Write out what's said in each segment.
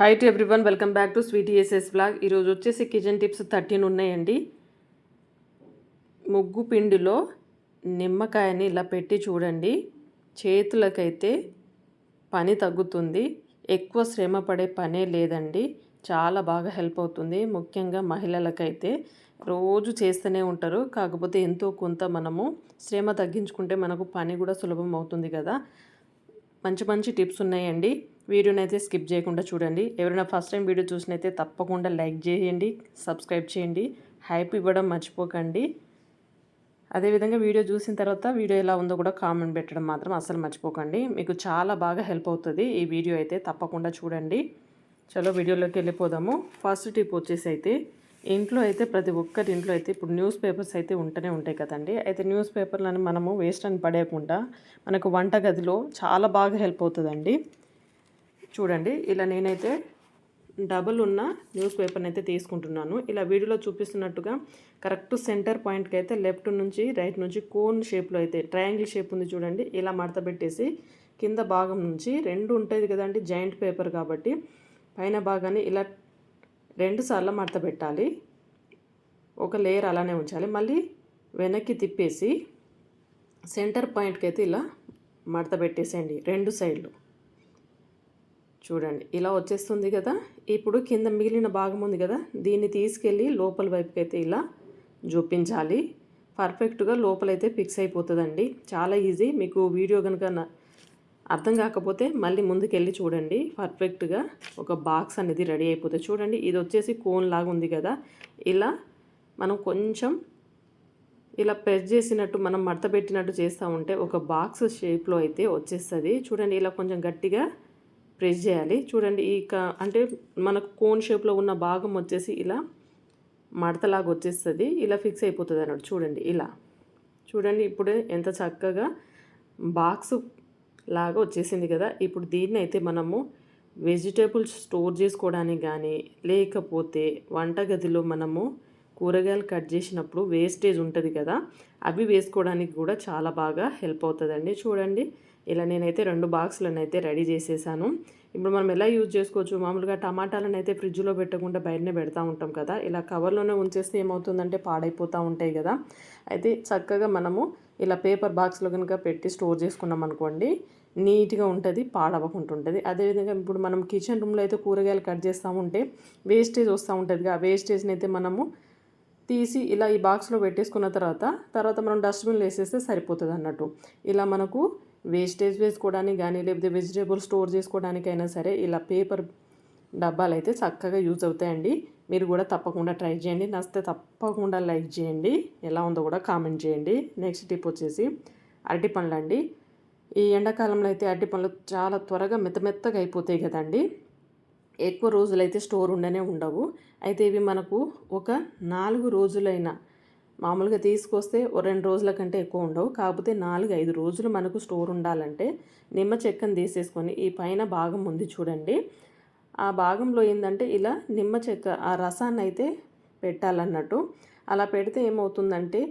Hi to everyone, welcome back to Sweety SS blog. ఈరోజు వచ్చేసి kitchen tips 13 ఉన్నాయండి. ముగ్గు పిండిలో నిమ్మకాయని ఇలా పెట్టి చూడండి, చేతులకైతే పని తగ్గుతుంది. ఎక్కువ శ్రమ పడే పనే లేదండి. చాలా బాగా హెల్ప్ అవుతుంది. ముఖ్యంగా మహిళలకైతే రోజు చేస్తూనే ఉంటారు. కాకపోతే ఎంతో కొంత మనము శ్రమ తగ్గించుకుంటే మనకు పని కూడా సులభం అవుతుంది కదా. మంచి మంచి టిప్స్ ఉన్నాయండి. వీడియోని అయితే స్కిప్ చేయకుండా చూడండి. ఎవరైనా ఫస్ట్ టైం వీడియో చూసినైతే తప్పకుండా లైక్ చేయండి, సబ్స్క్రైబ్ చేయండి, హైప్ ఇవ్వడం మర్చిపోకండి. అదేవిధంగా వీడియో చూసిన తర్వాత వీడియో ఎలా ఉందో కూడా కామెంట్ పెట్టడం మాత్రం అస్సలు మర్చిపోకండి. మీకు చాలా బాగా హెల్ప్ అవుతుంది ఈ వీడియో అయితే. తప్పకుండా చూడండి. చలో వీడియోలోకి వెళ్ళిపోదాము. ఫస్ట్ టిప్ వచ్చేసి అయితే, ఇంట్లో అయితే ప్రతి ఒక్కరి ఇంట్లో అయితే ఇప్పుడు న్యూస్ పేపర్స్ అయితే ఉంటూనే ఉంటాయి కదండి. అయితే న్యూస్ పేపర్లను మనము వేస్ట్ అని పడేయకుండా మనకు వంటగదిలో చాలా బాగా హెల్ప్ అవుతుందండి. చూడండి, ఇలా నేనైతే డబుల్ ఉన్న న్యూస్ పేపర్ని అయితే తీసుకుంటున్నాను. ఇలా వీడియోలో చూపిస్తున్నట్టుగా కరెక్ట్ సెంటర్ పాయింట్కి అయితే లెఫ్ట్ నుంచి రైట్ నుంచి కోన్ షేప్లో అయితే ట్రయాంగిల్ షేప్ ఉంది చూడండి. ఇలా మడత పెట్టేసి కింద భాగం నుంచి రెండు ఉంటుంది కదండి, జాయింట్ పేపర్ కాబట్టి పైన భాగాన్ని ఇలా 2 సార్లు మడత పెట్టాలి. ఒక లేయర్ అలానే ఉంచాలి. మళ్ళీ వెనక్కి తిప్పేసి సెంటర్ పాయింట్కి అయితే ఇలా మడత పెట్టేసేయండి 2 సైడ్లు. చూడండి, ఇలా వచ్చేస్తుంది కదా. ఇప్పుడు కింద మిగిలిన భాగం ఉంది కదా, దీన్ని తీసుకెళ్ళి లోపల వైపుకి అయితే ఇలా చూపించాలి. పర్ఫెక్ట్గా లోపలైతే ఫిక్స్ అయిపోతుందండి. చాలా ఈజీ. మీకు వీడియో కనుక అర్థం కాకపోతే మళ్ళీ ముందుకెళ్ళి చూడండి. పర్ఫెక్ట్గా ఒక బాక్స్ అనేది రెడీ అయిపోతుంది. చూడండి, ఇది వచ్చేసి కోన్ లాగా ఉంది కదా. ఇలా మనం కొంచెం ఇలా ప్రెస్ చేసినట్టు మనం మడత పెట్టినట్టు చేస్తూ ఉంటే ఒక బాక్స్ షేప్లో అయితే వచ్చేస్తుంది. చూడండి, ఇలా కొంచెం గట్టిగా ప్రెస్ చేయాలి. చూడండి, అంటే మనకు కోన్ షేప్లో ఉన్న భాగం వచ్చేసి ఇలా మడతలాగా వచ్చేస్తుంది. ఇలా ఫిక్స్ అయిపోతుంది అన్నట్టు. చూడండి, ఇలా చూడండి. ఇప్పుడు ఎంత చక్కగా బాక్స్ లాగా వచ్చేసింది కదా. ఇప్పుడు దీన్ని అయితే మనము వెజిటేబుల్స్ స్టోర్ చేసుకోవడానికి కానీ, లేకపోతే వంటగదిలో మనము కూరగాయలు కట్ చేసినప్పుడు వేస్టేజ్ ఉంటుంది కదా, అవి వేసుకోవడానికి కూడా చాలా బాగా హెల్ప్ అవుతుందండి. చూడండి, ఇలా నేనైతే 2 బాక్సులను అయితే రెడీ చేసేసాను. ఇప్పుడు మనం ఎలా యూజ్ చేసుకోవచ్చు, మామూలుగా టమాటాలను అయితే ఫ్రిడ్జ్లో పెట్టకుండా బయటనే పెడతా ఉంటాం కదా. ఇలా కవర్లోనే ఉంచేస్తే ఏమవుతుందంటే పాడైపోతూ ఉంటాయి కదా. అయితే చక్కగా మనము ఇలా పేపర్ బాక్స్లో కనుక పెట్టి స్టోర్ చేసుకున్నాం అనుకోండి, నీట్గా ఉంటుంది, పాడవకుండా ఉంటుంది. అదేవిధంగా ఇప్పుడు మనం కిచెన్ రూమ్లో అయితే కూరగాయలు కట్ చేస్తూ ఉంటే వేస్టేజ్ వస్తూ ఉంటుంది. ఆ వేస్టేజ్ని అయితే మనము తీసి ఇలా ఈ బాక్స్లో పెట్టేసుకున్న తర్వాత మనం డస్ట్బిన్లో వేసేస్తే సరిపోతుంది అన్నట్టు. ఇలా మనకు వేస్టేజ్ వేసుకోవడానికి కానీ, లేకపోతే వెజిటేబుల్ స్టోర్ చేసుకోవడానికైనా సరే ఇలా పేపర్ డబ్బాలు అయితే చక్కగా యూజ్ అవుతాయండి. మీరు కూడా తప్పకుండా ట్రై చేయండి. నచ్చితే తప్పకుండా లైక్ చేయండి, ఎలా ఉందో కూడా కామెంట్ చేయండి. నెక్స్ట్ టిప్ వచ్చేసి అరటిపండ్లు అండి. ఈ ఎండాకాలంలో అయితే అరటిపండ్లు చాలా త్వరగా మెత్తగా అయిపోతాయి కదండి. ఎక్కువ రోజులైతే స్టోర్ ఉండనే ఉండవు. అయితే ఇవి మనకు ఒక 4 రోజులైనా మామూలుగా తీసుకొస్తే 2 రోజుల కంటే ఎక్కువ ఉండవు. కాకపోతే 4-5 రోజులు మనకు స్టోర్ ఉండాలంటే నిమ్మ చెక్కను తీసేసుకొని ఈ పైన భాగం ఉంది చూడండి, ఆ భాగంలో ఏంటంటే ఇలా నిమ్మ చెక్క ఆ రసాన్ని అయితే పెట్టాలన్నట్టు. అలా పెడితే ఏమవుతుందంటే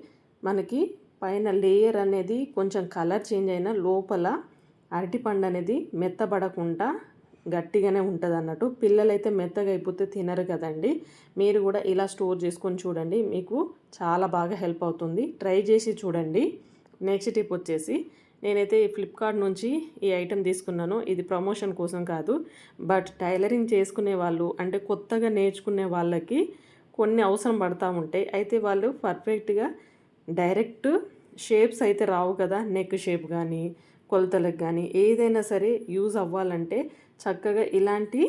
మనకి పైన లేయర్ అనేది కొంచెం కలర్ చేంజ్ అయినా లోపల అరటిపండు అనేది మెత్తబడకుండా గట్టిగానే ఉంటుంది అన్నట్టు. పిల్లలైతే మెత్తగా అయిపోతే తినరు కదండి. మీరు కూడా ఇలా స్టోర్ చేసుకొని చూడండి, మీకు చాలా బాగా హెల్ప్ అవుతుంది. ట్రై చేసి చూడండి. నెక్స్ట్ టిప్ వచ్చేసి, నేనైతే ఫ్లిప్కార్ట్ నుంచి ఈ ఐటెం తీసుకున్నాను. ఇది ప్రమోషన్ కోసం కాదు, బట్ టైలరింగ్ చేసుకునే వాళ్ళు అంటే కొత్తగా నేర్చుకునే వాళ్ళకి కొన్ని అవసరం పడుతూ ఉంటాయి. అయితే వాళ్ళు పర్ఫెక్ట్గా డైరెక్ట్ షేప్స్ అయితే రావు కదా. నెక్ షేప్ కానీ, కొలతలకు కానీ ఏదైనా సరే యూజ్ అవ్వాలంటే చక్కగా ఇలాంటి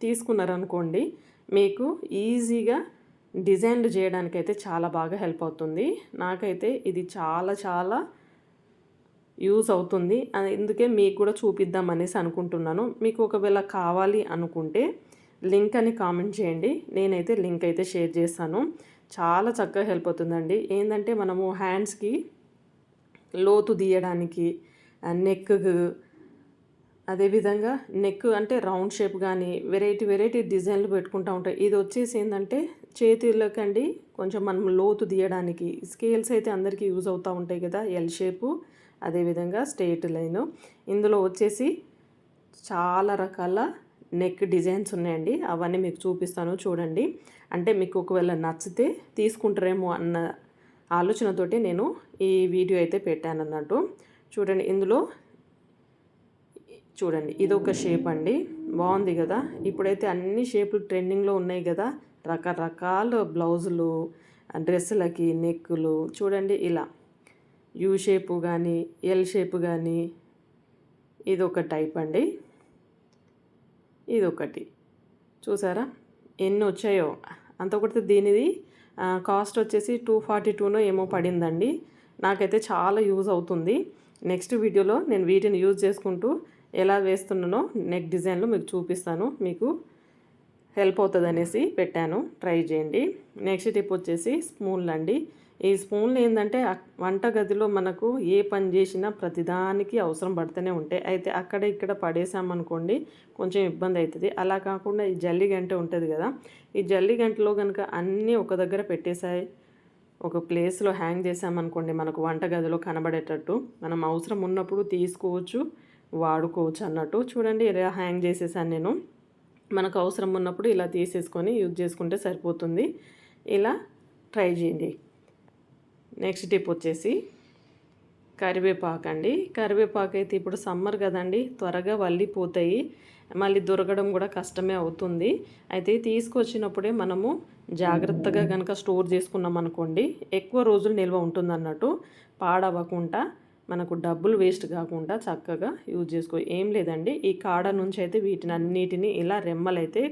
తీసుకున్నారనుకోండి, మీకు ఈజీగా డిజైన్లు చేయడానికైతే చాలా బాగా హెల్ప్ అవుతుంది. నాకైతే ఇది చాలా యూజ్ అవుతుంది. అందుకే మీకు కూడా చూపిద్దాం అనేసి అనుకుంటున్నాను. మీకు ఒకవేళ కావాలి అనుకుంటే లింక్ అని కామెంట్ చేయండి, నేనైతే లింక్ అయితే షేర్ చేస్తాను. చాలా చక్కగా హెల్ప్ అవుతుందండి. ఏంటంటే మనము హ్యాండ్స్కి లోతు తీయడానికి, నెక్కు, అదేవిధంగా నెక్ అంటే రౌండ్ షేప్ కానీ వెరైటీ డిజైన్లు పెట్టుకుంటూ ఉంటాయి. ఇది వచ్చేసి ఏంటంటే చేతులకండి కొంచెం మనం లోతు తీయడానికి. స్కేల్స్ అయితే అందరికీ యూజ్ అవుతూ ఉంటాయి కదా, ఎల్ షేపు, అదేవిధంగా స్ట్రెయిట్ లైను. ఇందులో వచ్చేసి చాలా రకాల నెక్ డిజైన్స్ ఉన్నాయండి, అవన్నీ మీకు చూపిస్తాను చూడండి. అంటే మీకు ఒకవేళ నచ్చితే తీసుకుంటారేమో అన్న ఆలోచనతోటి నేను ఈ వీడియో అయితే పెట్టాను అన్నట్టు. చూడండి, ఇందులో చూడండి ఇదొక షేప్ అండి, బాగుంది కదా. ఇప్పుడైతే అన్ని షేపులు ట్రెండింగ్లో ఉన్నాయి కదా, రకరకాల బ్లౌజులు, డ్రెస్సులకి నెక్కులు చూడండి. ఇలా యూ షేపు కానీ ఎల్ షేపు కానీ, ఇదొక టైప్ అండి, ఇదొకటి చూసారా ఎన్ని వచ్చాయో. అంత కొడితే దీనిది కాస్ట్ వచ్చేసి 242నో ఏమో పడిందండి. నాకైతే చాలా యూజ్ అవుతుంది. నెక్స్ట్ వీడియోలో నేను వీటిని యూజ్ చేసుకుంటూ ఎలా వేస్తున్నానో నెక్ డిజైన్లో మీకు చూపిస్తాను, మీకు హెల్ప్ అవుతుంది అనేసి పెట్టాను, ట్రై చేయండి. నెక్స్ట్ టిప్ వచ్చేసి స్పూన్లు అండి. ఈ స్పూన్లు ఏంటంటే వంటగదిలో మనకు ఏ పని చేసినా ప్రతిదానికి అవసరం పడుతూనే ఉంటాయి. అయితే అక్కడ ఇక్కడ పడేసామనుకోండి కొంచెం ఇబ్బంది అవుతుంది. అలా కాకుండా ఈ జల్లి గంట ఉంటుంది కదా, ఈ జల్లి గంటలో కనుక అన్నీ ఒక దగ్గర పెట్టేసాయి, ఒక ప్లేస్లో హ్యాంగ్ చేసామనుకోండి, మనకు వంటగదిలో కనబడేటట్టు మనం అవసరం ఉన్నప్పుడు తీసుకోవచ్చు, వాడుకోవచ్చు అన్నట్టు. చూడండి ఇలా హ్యాంగ్ చేసేసాను నేను. మనకు అవసరం ఉన్నప్పుడు ఇలా తీసేసుకొని యూజ్ చేసుకుంటే సరిపోతుంది. ఇలా ట్రై చేయండి. నెక్స్ట్ టిప్ వచ్చేసి కరివేపాకు అండి. కరివేపాకు అయితే ఇప్పుడు సమ్మర్ కదండి, త్వరగా వల్లిపోతాయి, మళ్ళీ దొరకడం కూడా కష్టమే అవుతుంది. అయితే తీసుకొచ్చినప్పుడే మనము జాగ్రత్తగా కనుక స్టోర్ చేసుకున్నాం అనుకోండి, ఎక్కువ రోజులు నిల్వ ఉంటుంది అన్నట్టు. పాడవకుండా మనకు డబ్బులు వేస్ట్ కాకుండా చక్కగా యూజ్ చేసుకో. ఏం లేదండి, ఈ కాడ నుంచి అయితే వీటిని అన్నిటిని ఇలా రెమ్మలైతే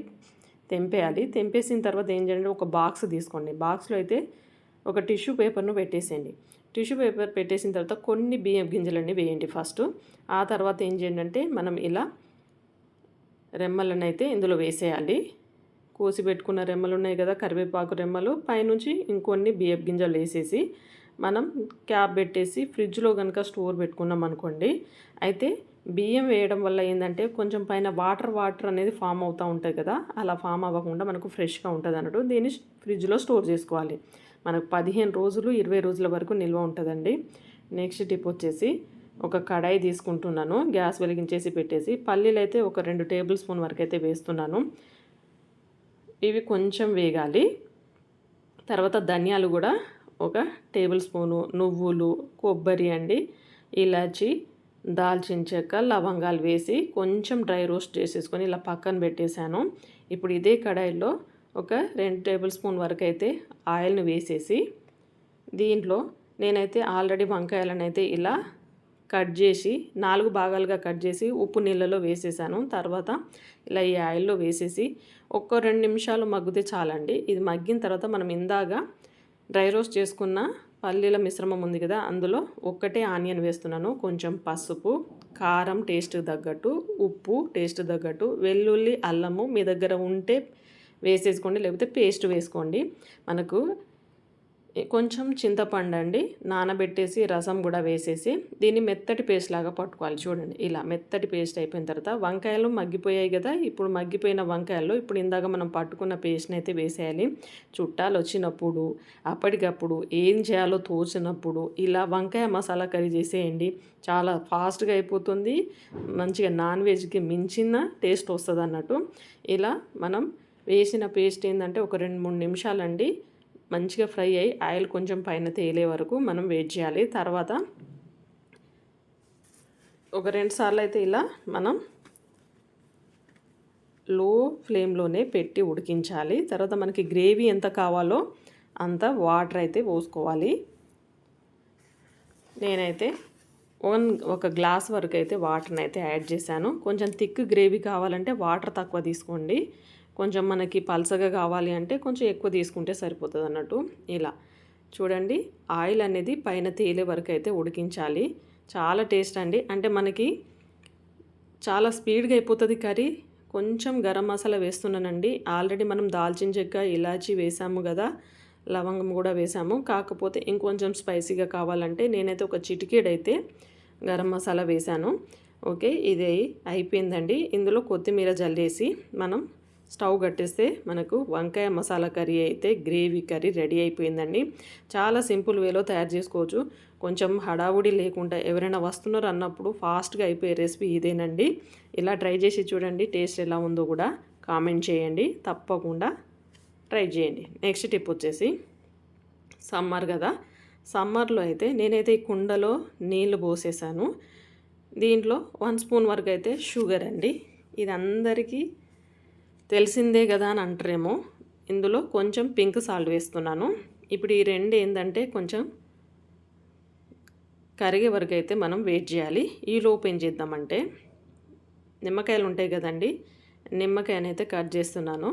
తెంపేయాలి. తెంపేసిన తర్వాత ఏం చేయండి, ఒక బాక్స్ తీసుకోండి. బాక్స్లో అయితే ఒక టిష్యూ పేపర్ను పెట్టేసేయండి. టిష్యూ పేపర్ పెట్టేసిన తర్వాత కొన్ని బియ్యం గింజలన్నీ వేయండి ఫస్ట్. ఆ తర్వాత ఏం చేయండి అంటే మనం ఇలా రెమ్మలను అయితే ఇందులో వేసేయాలి. కోసి పెట్టుకున్న రెమ్మలు ఉన్నాయి కదా, కరివేపాకు రెమ్మలు, పైనుంచి ఇంకొన్ని బియ్యం గింజలు వేసేసి మనం క్యాప్ పెట్టేసి ఫ్రిడ్జ్లో కనుక స్టోర్ పెట్టుకున్నాం అనుకోండి, అయితే బియ్యం వేయడం వల్ల ఏంటంటే కొంచెం పైన వాటర్ అనేది ఫామ్ అవుతూ ఉంటుంది కదా, అలా ఫామ్ అవ్వకుండా మనకు ఫ్రెష్గా ఉంటుంది అన్నట్టు. దీన్ని ఫ్రిడ్జ్లో స్టోర్ చేసుకోవాలి. మనకు 15 రోజులు 20 రోజుల వరకు నిల్వ ఉంటుందండి. నెక్స్ట్ టిప్ వచ్చేసి ఒక కడాయి తీసుకుంటున్నాను, గ్యాస్ వెలిగించేసి పెట్టేసి పల్లీలు అయితే ఒక 2 టేబుల్ స్పూన్ వరకు అయితే వేస్తున్నాను. ఇవి కొంచెం వేగాలి. తర్వాత ధనియాలు కూడా ఒక టేబుల్ స్పూను, నువ్వులు, కొబ్బరి అండి, ఇలాచి, దాల్చిన చెక్క, లవంగాలు వేసి కొంచెం డ్రై రోస్ట్ చేసేసుకొని ఇలా పక్కన పెట్టేశాను. ఇప్పుడు ఇదే కడాయిలో ఒక 2 టేబుల్ స్పూన్ వరకు అయితే ఆయిల్ని వేసేసి దీంట్లో నేనైతే ఆల్రెడీ వంకాయలను అయితే ఇలా కట్ చేసి 4 భాగాలుగా కట్ చేసి ఉప్పు నీళ్ళలో వేసేసాను. తర్వాత ఇలా ఈ ఆయిల్లో వేసేసి ఒక 2 నిమిషాలు మగ్గితే చాలండి. ఇది మగ్గిన తర్వాత మనం ఇందాక డ్రై రోస్ట్ చేసుకున్న పల్లీల మిశ్రమం ఉంది కదా, అందులో ఒక్కటే ఆనియన్ వేస్తున్నాను. కొంచెం పసుపు, కారం టేస్ట్ తగ్గట్టు, ఉప్పు టేస్ట్ తగ్గట్టు, వెల్లుల్లి, అల్లము మీ దగ్గర ఉంటే వేసేసుకోండి, లేకపోతే పేస్ట్ వేసుకోండి. మనకు కొంచెం చింతపండు అండి నానబెట్టేసి రసం కూడా వేసేసి దీన్ని మెత్తటి పేస్ట్ లాగా పట్టుకోవాలి. చూడండి ఇలా మెత్తటి పేస్ట్ అయిపోయిన తర్వాత వంకాయలు మగ్గిపోయాయి కదా, ఇప్పుడు మగ్గిపోయిన వంకాయల్లో ఇప్పుడు ఇందాక మనం పట్టుకున్న పేస్ట్ని అయితే వేసేయాలి. చుట్టాలు వచ్చినప్పుడు అప్పటికప్పుడు ఏం చేయాలో తోచినప్పుడు ఇలా వంకాయ మసాలా కర్రీ చేసేయండి. చాలా ఫాస్ట్గా అయిపోతుంది, మంచిగా నాన్ వెజ్కి మించిన టేస్ట్ వస్తుంది అన్నట్టు. ఇలా మనం వేసిన పేస్ట్ ఏంటంటే ఒక 2-3 నిమిషాలండి మంచిగా ఫ్రై అయ్యి ఆయిల్ కొంచెం పైన తేలే వరకు మనం వెయిట్ చేయాలి. తర్వాత ఒక 2 సార్లు అయితే ఇలా మనం లో ఫ్లేమ్లోనే పెట్టి ఉడికించాలి. తర్వాత మనకి గ్రేవీ ఎంత కావాలో అంత వాటర్ అయితే పోసుకోవాలి. నేనైతే ఒక గ్లాస్ వరకు అయితే వాటర్ని అయితే యాడ్ చేశాను. కొంచెం థిక్ గ్రేవీ కావాలంటే వాటర్ తక్కువ తీసుకోండి, కొంచెం మనకి పల్సగా కావాలి అంటే కొంచెం ఎక్కువ తీసుకుంటే సరిపోతుంది అన్నట్టు. ఇలా చూడండి ఆయిల్ అనేది పైన తేలే వరకు అయితే ఉడికించాలి. చాలా టేస్ట్ అండి, అంటే మనకి చాలా స్పీడ్గా అయిపోతుంది కర్రీ. కొంచెం గరం మసాలా వేస్తున్నానండి. ఆల్రెడీ మనం దాల్చిన చెక్క, ఇలాచి వేసాము కదా, లవంగం కూడా వేసాము. కాకపోతే ఇంకొంచెం స్పైసీగా కావాలంటే నేనైతే ఒక చిటికెడైతే గరం మసాలా వేసాను. ఓకే, ఇది అయిపోయిందండి. ఇందులో కొత్తిమీర జల్లేసి మనం స్టవ్ కట్టేస్తే మనకు వంకాయ మసాలా కర్రీ అయితే గ్రేవీ కర్రీ రెడీ అయిపోయిందండి. చాలా సింపుల్ వేలో తయారు చేసుకోవచ్చు. కొంచెం హడావుడి లేకుండా ఎవరైనా వస్తున్నారు అన్నప్పుడు ఫాస్ట్గా అయిపోయే రెసిపీ ఇదేనండి. ఇలా ట్రై చేసి చూడండి, టేస్ట్ ఎలా ఉందో కూడా కామెంట్ చేయండి. తప్పకుండా ట్రై చేయండి. నెక్స్ట్ టిప్ వచ్చేసి సమ్మర్ కదా, సమ్మర్లో అయితే నేనైతే ఈ కుండలో నీళ్లు పోసేసాను. దీంట్లో 1 స్పూన్ వరకు అయితే షుగర్ అండి. ఇది అందరికీ తెలిసిందే కదా అని అంటారేమో. ఇందులో కొంచెం పింక్ సాల్ట్ వేస్తున్నాను. ఇప్పుడు ఈ రెండు ఏంటంటే కొంచెం కరిగే వరకు అయితే మనం వెయిట్ చేయాలి. ఈ లోపు ఏం చేద్దామంటే నిమ్మకాయలు ఉంటాయి కదండి, నిమ్మకాయనైతే కట్ చేస్తున్నాను.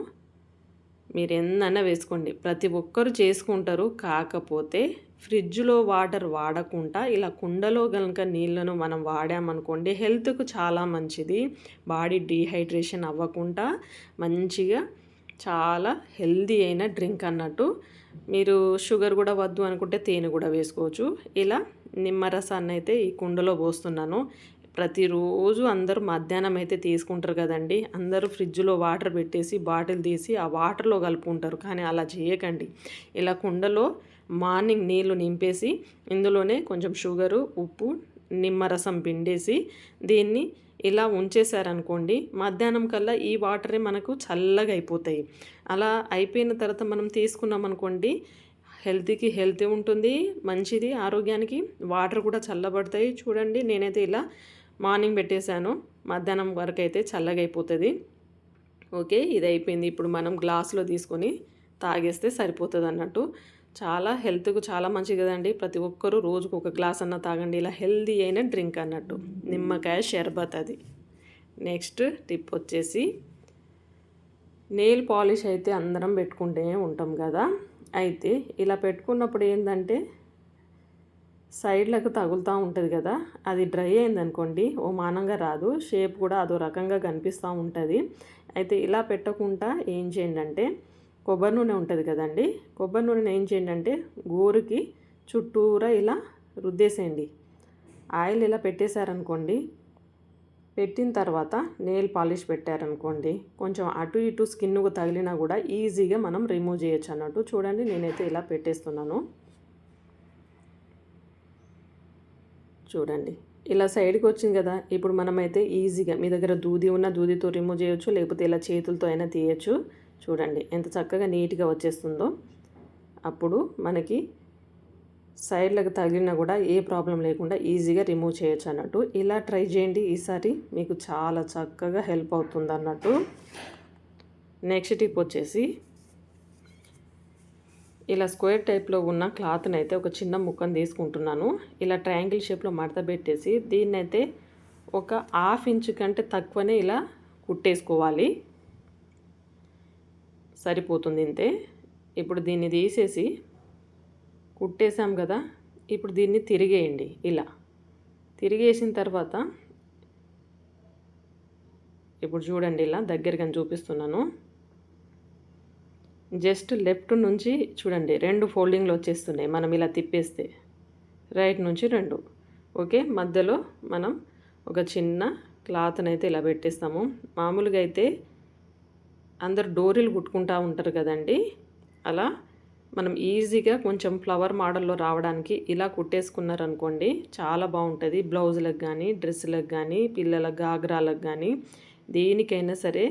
మీరు ఎన్నైనా వేసుకోండి, ప్రతి ఒక్కరు చేసుకుంటారు. కాకపోతే ఫ్రిడ్జ్లో వాటర్ వాడకుండా ఇలా కుండలో కనుక నీళ్ళను మనం వాడామనుకోండి హెల్త్కు చాలా మంచిది. బాడీ డీహైడ్రేషన్ అవ్వకుండా మంచిగా చాలా హెల్దీ అయిన డ్రింక్ అన్నట్టు. మీరు షుగర్ కూడా వద్దు అనుకుంటే తేనె కూడా వేసుకోవచ్చు. ఇలా నిమ్మరసాన్ని అయితే ఈ కుండలో పోస్తున్నాను. ప్రతిరోజు అందరూ మధ్యాహ్నం అయితే తీసుకుంటారు కదండి. అందరూ ఫ్రిడ్జ్లో వాటర్ పెట్టేసి బాటిల్ తీసి ఆ వాటర్లో కలుపుకుంటారు. కానీ అలా చేయకండి. ఇలా కుండలో మార్నింగ్ నీళ్లు నింపేసి ఇందులోనే కొంచెం షుగరు, ఉప్పు, నిమ్మరసం పిండేసి దీన్ని ఇలా ఉంచేసారనుకోండి మధ్యాహ్నం కల్లా ఈ వాటరే మనకు చల్లగా అయిపోతాయి. అలా అయిపోయిన తర్వాత మనం తీసుకున్నాం అనుకోండి హెల్తీకి హెల్తీ ఉంటుంది, మంచిది ఆరోగ్యానికి. వాటర్ కూడా చల్లబడతాయి. చూడండి నేనైతే ఇలా మార్నింగ్ పెట్టేశాను, మధ్యాహ్నం వరకు అయితే చల్లగా అయిపోతుంది. ఓకే, ఇది అయిపోయింది. ఇప్పుడు మనం గ్లాసులో తీసుకొని తాగేస్తే సరిపోతుంది అన్నట్టు. చాలా హెల్త్కు చాలా మంచిది కదండి. ప్రతి ఒక్కరూ రోజుకు ఒక గ్లాస్ అన్న తాగండి. ఇలా హెల్తీ అయిన డ్రింక్ అన్నట్టు, నిమ్మకాయ షర్బత్ అది. నెక్స్ట్ టిప్ వచ్చేసి నెయిల్ పాలిష్ అయితే అందరం పెట్టుకుంటే ఉంటాం కదా. అయితే ఇలా పెట్టుకున్నప్పుడు ఏంటంటే సైడ్లకు తగులుతూ ఉంటుంది కదా, అది డ్రై అయిందనుకోండి ఓ మానంగా రాదు, షేప్ కూడా అదో రకంగా కనిపిస్తూ ఉంటుంది. అయితే ఇలా పెట్టకుండా ఏం చేయండి అంటే కొబ్బరి నూనె ఉంటుంది కదండి, కొబ్బరి నూనెని ఏం చేయండి అంటే గోరుకి చుట్టూరా ఇలా రుద్దేసేయండి. ఆయిల్ ఇలా పెట్టేశారనుకోండి, పెట్టిన తర్వాత నెయిల్ పాలిష్ పెట్టారనుకోండి కొంచెం అటు ఇటు స్కిన్కు తగిలినా కూడా ఈజీగా మనం రిమూవ్ చేయొచ్చు అన్నట్టు. చూడండి నేనైతే ఇలా పెట్టేస్తున్నాను. చూడండి ఇలా సైడ్కి వచ్చింది కదా. ఇప్పుడు మనమైతే ఈజీగా మీ దగ్గర దూది ఉన్న దూదితో రిమూవ్ చేయొచ్చు, లేకపోతే ఇలా చేతులతో అయినా తీయచ్చు. చూడండి ఎంత చక్కగా నీట్గా వచ్చేస్తుందో. అప్పుడు మనకి సైడ్లకు తగిలినా కూడా ఏ ప్రాబ్లం లేకుండా ఈజీగా రిమూవ్ చేయొచ్చు అన్నట్టు. ఇలా ట్రై చేయండి, ఈసారి మీకు చాలా చక్కగా హెల్ప్ అవుతుంది అన్నట్టు. నెక్స్ట్ టిప్ వచ్చేసి ఇలా స్క్వేర్ టైప్లో ఉన్న క్లాత్ని అయితే ఒక చిన్న ముక్కను తీసుకుంటున్నాను. ఇలా ట్రయాంగిల్ షేప్లో మడత పెట్టేసి దీన్నైతే ఒక 1/2 ఇంచ్ కంటే తక్కువనే ఇలా కుట్టేసుకోవాలి, సరిపోతుంది ఇంతే. ఇప్పుడు దీన్ని తీసేసి కుట్టేసాం కదా, ఇప్పుడు దీన్ని తిరిగేయండి. ఇలా తిరిగేసిన తర్వాత ఇప్పుడు చూడండి ఇలా దగ్గరగా చూపిస్తున్నాను. జస్ట్ లెఫ్ట్ నుంచి చూడండి 2 ఫోల్డింగ్లు వచ్చేస్తున్నాయి మనం ఇలా తిప్పేస్తే. రైట్ నుంచి 2. ఓకే, మధ్యలో మనం ఒక చిన్న క్లాత్ని అయితే ఇలా పెట్టేస్తాము. మామూలుగా అయితే అందరు డోరీలు కుట్టుకుంటూ ఉంటారు కదండి, అలా మనం ఈజీగా కొంచెం ఫ్లవర్ మోడల్లో రావడానికి ఇలా కుట్టేసుకున్నారనుకోండి చాలా బాగుంటుంది. బ్లౌజులకు కానీ, డ్రెస్సులకు కానీ, పిల్లల గాగ్రాలకు కానీ, దేనికైనా సరే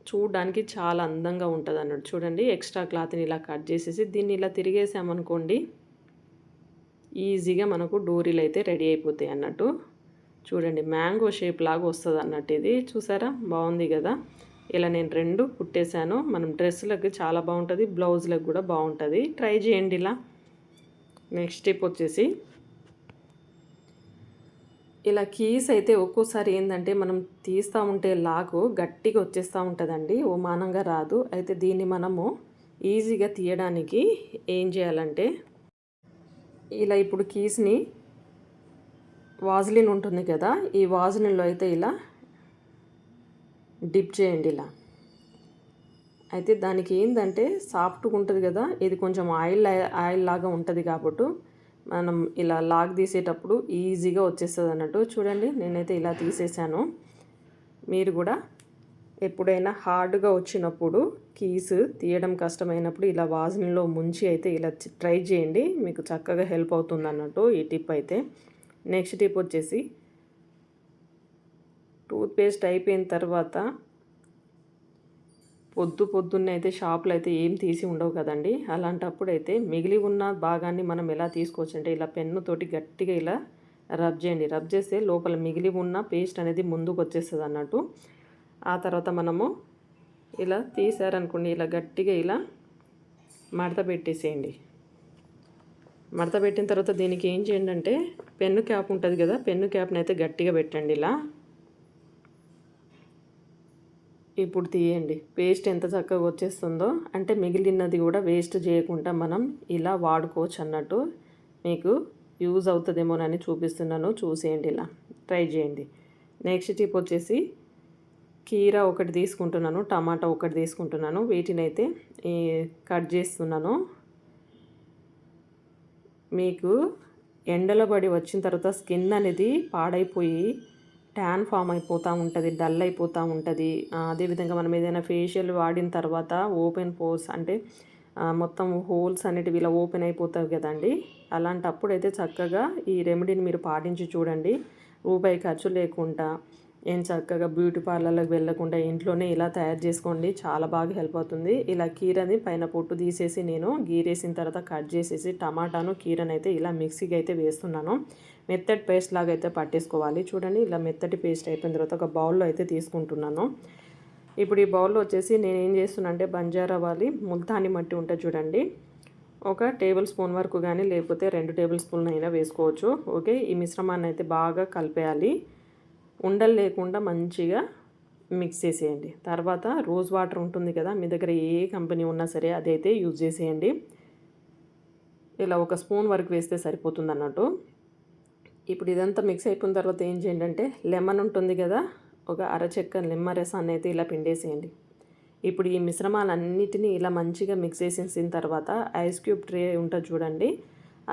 చూడడానికి చాలా అందంగా ఉంటుంది అన్నట్టు. చూడండి ఎక్స్ట్రా క్లాత్ని ఇలా కట్ చేసేసి దీన్ని ఇలా తిరిగేసామనుకోండి ఈజీగా మనకు డోరీలు అయితే రెడీ అయిపోతాయి అన్నట్టు. చూడండి మ్యాంగో షేప్ లాగా వస్తుంది అన్నట్టు. ఇది చూసారా బాగుంది కదా. ఇలా నేను 2 కుట్టేశాను. మనం డ్రెస్సులకు చాలా బాగుంటుంది, బ్లౌజులకు కూడా బాగుంటుంది. ట్రై చేయండి ఇలా. నెక్స్ట్ టిప్ వచ్చేసి ఇలా కీస్ అయితే ఒక్కోసారి ఏంటంటే మనం తీస్తూ ఉంటే లాకు గట్టిగా వచ్చేస్తూ ఉంటుందండి, ఓ మానంగా రాదు. అయితే దీన్ని మనము ఈజీగా తీయడానికి ఏం చేయాలంటే ఇలా ఇప్పుడు కీస్ని వాజ్లిన్ ఉంటుంది కదా, ఈ వాజ్లిన్లో అయితే ఇలా డిప్ చేయండి ఇలా. అయితే దానికి ఏంటంటే సాఫ్ట్గా ఉంటుంది కదా, ఇది కొంచెం ఆయిల్ లాగా ఉంటుంది కాబట్టి మనం ఇలా లాగ్ తీసేటప్పుడు ఈజీగా వచ్చేస్తుంది అన్నట్టు. చూడండి నేనైతే ఇలా తీసేసాను. మీరు కూడా ఎప్పుడైనా హార్డ్గా వచ్చినప్పుడు కీస్ తీయడం కష్టమైనప్పుడు ఇలా వాజన్లో ముంచి అయితే ఇలా ట్రై చేయండి, మీకు చక్కగా హెల్ప్ అవుతుంది అన్నట్టు ఈ టిప్ అయితే. నెక్స్ట్ టిప్ వచ్చేసి టూత్పేస్ట్ అయిపోయిన తర్వాత పొద్దున్నే అయితే షాపులో అయితే ఏం తీసి ఉండవు కదండి. అలాంటప్పుడు అయితే మిగిలి ఉన్న భాగాన్ని మనం ఎలా తీసుకోవచ్చు అంటే ఇలా పెన్నుతోటి గట్టిగా ఇలా రబ్ చేయండి. రబ్ చేస్తే లోపల మిగిలి ఉన్న పేస్ట్ అనేది ముందుకు వచ్చేస్తుంది అన్నట్టు. ఆ తర్వాత మనము ఇలా తీసారనుకోండి, ఇలా గట్టిగా ఇలా మడత పెట్టేసేయండి. మడత పెట్టిన తర్వాత దీనికి ఏం చేయండి అంటే పెన్ను క్యాప్ ఉంటుంది కదా, పెన్ను క్యాప్ని అయితే గట్టిగా పెట్టండి ఇలా. ఇప్పుడు తీయండి. పేస్ట్ ఎంత చక్కగా వచ్చేస్తుందో, అంటే మిగిలినది కూడా వేస్ట్ చేయకుండా మనం ఇలా వాడుకోవచ్చు అన్నట్టు. మీకు యూజ్ అవుతుందేమోనని చూపిస్తున్నాను, చూసేయండి, ఇలా ట్రై చేయండి. నెక్స్ట్ టిప్ వచ్చేసి కీరా ఒకటి తీసుకుంటున్నాను, టమాటా ఒకటి తీసుకుంటున్నాను. వీటినైతే కట్ చేస్తున్నాను. మీకు ఎండలో పడి వచ్చిన తర్వాత స్కిన్ అనేది పాడైపోయి ట్యాన్ ఫామ్ అయిపోతూ ఉంటుంది, డల్ అయిపోతూ ఉంటుంది. అదేవిధంగా మనం ఏదైనా ఫేషియల్ వాడిన తర్వాత ఓపెన్ పోర్స్ అంటే మొత్తం హోల్స్ అనేటివి ఇలా ఓపెన్ అయిపోతాయి కదండి. అలాంటప్పుడు అయితే చక్కగా ఈ రెమెడీని మీరు పాటించి చూడండి. రూపాయి ఖర్చు లేకుండా ఏం చక్కగా బ్యూటీ పార్లర్లకు వెళ్ళకుండా ఇంట్లోనే ఇలా తయారు చేసుకోండి, చాలా బాగా హెల్ప్ అవుతుంది. ఇలా కీరని పైన పొట్టు తీసేసి నేను గీరేసిన తర్వాత కట్ చేసేసి టమాటాను కీరని అయితే ఇలా మిక్సీకి అయితే వేస్తున్నాను. మెత్తటి పేస్ట్ లాగా అయితే పట్టేసుకోవాలి. చూడండి, ఇలా మెత్తటి పేస్ట్ అయిపోయిన తర్వాత ఒక బౌల్లో అయితే తీసుకుంటున్నాను. ఇప్పుడు ఈ బౌల్లో వచ్చేసి నేను ఏం చేస్తున్నా అంటే బంజారావాలి ముల్తాని మట్టి ఉంటుంది చూడండి, ఒక టేబుల్ స్పూన్ వరకు కానీ లేకపోతే 2 టేబుల్ స్పూన్ అయినా వేసుకోవచ్చు. ఓకే, ఈ మిశ్రమాన్ని అయితే బాగా కలిపేయాలి. ఉండలు లేకుండా మంచిగా మిక్స్ చేసేయండి. తర్వాత రోజ్ వాటర్ ఉంటుంది కదా, మీ దగ్గర ఏ కంపెనీ ఉన్నా సరే అదైతే యూజ్ చేసేయండి. ఇలా ఒక స్పూన్ వరకు వేస్తే సరిపోతుంది అన్నట్టు. ఇప్పుడు ఇదంతా మిక్స్ అయిపోయిన తర్వాత ఏం చేయండి అంటే లెమన్ ఉంటుంది కదా, ఒక అరచెక్క నిమ్మరసాన్ని అయితే ఇలా పిండేసేయండి. ఇప్పుడు ఈ మిశ్రమాలన్నిటినీ ఇలా మంచిగా మిక్స్ చేసేసిన తర్వాత ఐస్ క్యూబ్ ట్రే ఉంటుంది చూడండి,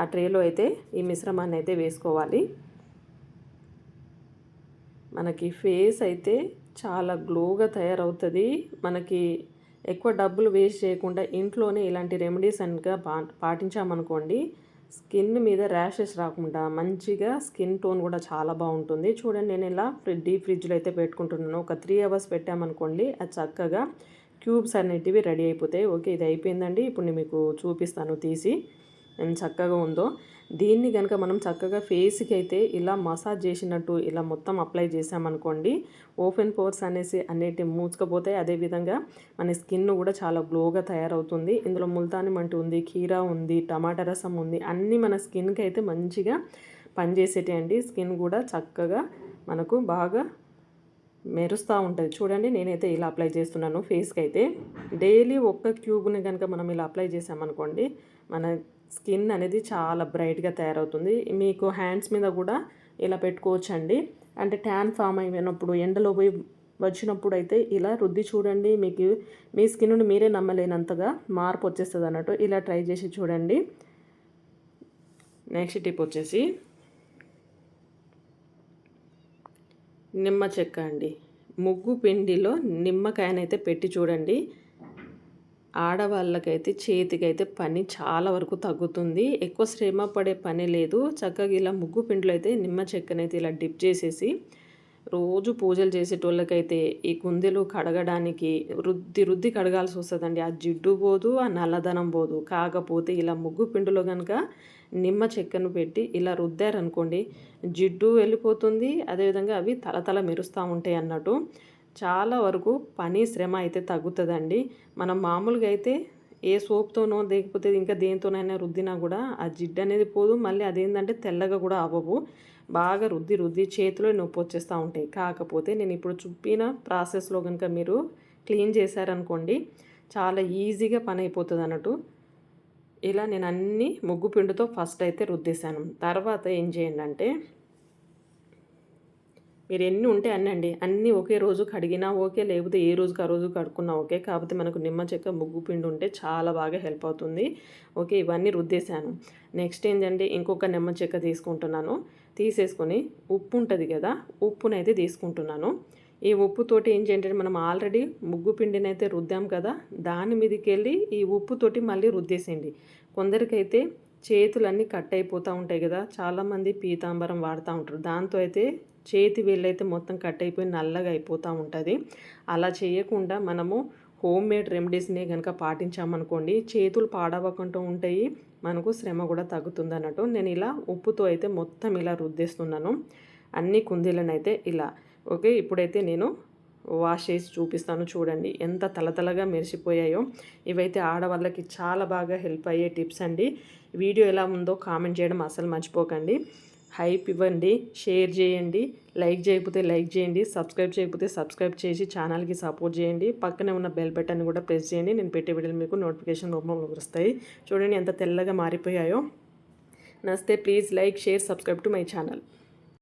ఆ ట్రేలో అయితే ఈ మిశ్రమాన్ని అయితే వేసుకోవాలి. మనకి ఫేస్ అయితే చాలా గ్లోగా తయారవుతుంది. మనకి ఎక్కువ డబ్బులు వేస్ట్ చేయకుండా ఇంట్లోనే ఇలాంటి రెమెడీస్ అనగా పాటించామనుకోండి, స్కిన్ మీద ర్యాషెస్ రాకుండా మంచిగా స్కిన్ టోన్ కూడా చాలా బాగుంటుంది. చూడండి, నేను ఇలా డీప్ ఫ్రిడ్జ్లో అయితే పెట్టుకుంటున్నాను. ఒక 3 అవర్స్ పెట్టామనుకోండి, అది చక్కగా క్యూబ్స్ అనేటివి రెడీ అయిపోతాయి. ఓకే, ఇది అయిపోయిందండి. ఇప్పుడు నేను మీకు చూపిస్తాను తీసి ఎంత చక్కగా ఉందో. దీన్ని కనుక మనం చక్కగా ఫేస్కి అయితే ఇలా మసాజ్ చేసినట్టు ఇలా మొత్తం అప్లై చేసామనుకోండి, ఓపెన్ పోర్స్ అనేటి మూసుకపోతాయి. అదేవిధంగా మన స్కిన్ కూడా చాలా గ్లోగా తయారవుతుంది. ఇందులో ముల్తాని మట్టి ఉంది, కీరా ఉంది, టమాటా రసం ఉంది, అన్నీ మన స్కిన్కి అయితే మంచిగా పనిచేసేటండి. స్కిన్ కూడా చక్కగా మనకు బాగా మెరుస్తూ ఉంటుంది. చూడండి, నేనైతే ఇలా అప్లై చేస్తున్నాను ఫేస్కి అయితే. డైలీ ఒక్క క్యూబ్ని కనుక మనం ఇలా అప్లై చేసామనుకోండి, మన స్కిన్ అనేది చాలా బ్రైట్గా తయారవుతుంది. మీకు హ్యాండ్స్ మీద కూడా ఇలా పెట్టుకోవచ్చండి. అంటే ట్యాన్ ఫామ్ అయినప్పుడు ఎండలో పోయి వచ్చినప్పుడు అయితే ఇలా రుద్ది చూడండి, మీకు మీ స్కిన్ను మీరే నమ్మలేనంతగా మార్పు వచ్చేస్తుంది అన్నట్టు. ఇలా ట్రై చేసి చూడండి. నెక్స్ట్ టిప్ వచ్చేసి నిమ్మ చెక్క అండి. ముగ్గు పిండిలో నిమ్మకాయనైతే పెట్టి చూడండి, ఆడవాళ్ళకైతే చేతికైతే పని చాలా వరకు తగ్గుతుంది. ఎక్కువ శ్రమ పడే పని లేదు. చక్కగా ఇలా ముగ్గు పిండిలో అయితే నిమ్మ చెక్కనైతే ఇలా డిప్ చేసేసి రోజు పూజలు చేసేటోళ్ళకైతే ఈ కుందెలు కడగడానికి రుద్ది కడగాల్సి వస్తుందండి. ఆ జిడ్డు పోదు, ఆ నల్లదనం పోదు. కాకపోతే ఇలా ముగ్గు పిండిలో కనుక నిమ్మ చెక్కను పెట్టి ఇలా రుద్దారనుకోండి, జిడ్డు వెళ్ళిపోతుంది. అదేవిధంగా అవి తలతల మెరుస్తూ ఉంటాయి అన్నట్టు. చాలా వరకు పని శ్రమ అయితే తగ్గుతుందండి. మనం మామూలుగా అయితే ఏ సోప్తోనో లేకపోతే ఇంకా దేనితోనైనా రుద్దినా కూడా ఆ జిడ్డు అనేది పోదు. మళ్ళీ అదేంటంటే తెల్లగా కూడా అవ్వవు. బాగా రుద్ది చేతిలో నొప్పి వచ్చేస్తూ ఉంటాయి. కాకపోతే నేను ఇప్పుడు చూపిన ప్రాసెస్లో కనుక మీరు క్లీన్ చేశారనుకోండి, చాలా ఈజీగా పని అయిపోతుంది అన్నట్టు. ఇలా నేను అన్నీ ముగ్గు పిండితో ఫస్ట్ అయితే రుద్దేశాను. తర్వాత ఏం చేయండి అంటే మీరు ఎన్ని ఉంటే అన్నీ ఒకే రోజు కడిగినా ఓకే, లేకపోతే ఏ రోజుకి ఆ రోజు కడుక్కున్నా ఓకే. కాకపోతే మనకు నిమ్మ చెక్క ముగ్గు పిండి ఉంటే చాలా బాగా హెల్ప్ అవుతుంది. ఓకే, ఇవన్నీ రుద్దేశాను. నెక్స్ట్ ఏంటంటే ఇంకొక నిమ్మ చెక్క తీసుకుంటున్నాను. తీసేసుకొని ఉప్పు ఉంటుంది కదా, ఉప్పునైతే తీసుకుంటున్నాను. ఈ ఉప్పుతోటి ఏం చేయండి, మనం ఆల్రెడీ ముగ్గు పిండినైతే రుద్దాం కదా, దాని మీదకి వెళ్ళి ఈ ఉప్పుతోటి మళ్ళీ రుద్దేసేయండి. కొందరికైతే చేతులన్నీ కట్ అయిపోతూ ఉంటాయి కదా, చాలామంది పీతాంబరం వాడుతూ ఉంటారు. దాంతో అయితే చేతి వేళ్ళైతే మొత్తం కట్ అయిపోయి నల్లగా అయిపోతూ ఉంటుంది. అలా చేయకుండా మనము హోమ్ మేడ్ రెమెడీస్ని కనుక పాటించామనుకోండి, చేతులు పాడవకుండా ఉంటాయి, మనకు శ్రమ కూడా తగ్గుతుంది అన్నట్టు. నేను ఇలా ఉప్పుతో అయితే మొత్తం ఇలా రుద్దేస్తున్నాను అన్ని కుందీలను అయితే ఇలా. ఓకే, ఇప్పుడైతే నేను వాష్ చేసి చూపిస్తాను. చూడండి ఎంత తలతలగా మెరిసిపోయాయో. ఇవైతే ఆడవాళ్ళకి చాలా బాగా హెల్ప్ అయ్యే టిప్స్ అండి. వీడియో ఎలా ఉందో కామెంట్ చేయడం అసలు మర్చిపోకండి. హైప్ ఇవ్వండి, షేర్ చేయండి, లైక్ చేయకపోతే లైక్ చేయండి, సబ్స్క్రైబ్ చేయకపోతే సబ్స్క్రైబ్ చేసి ఛానల్కి సపోర్ట్ చేయండి. పక్కనే ఉన్న బెల్ బటన్ కూడా ప్రెస్ చేయండి. నేను పెట్టే వీడియోలు మీకు నోటిఫికేషన్ రూపంలో వస్తాయి. చూడండి ఎంత తెల్లగా మారిపోయాయో. నచ్చితే please like, share, subscribe to my channel.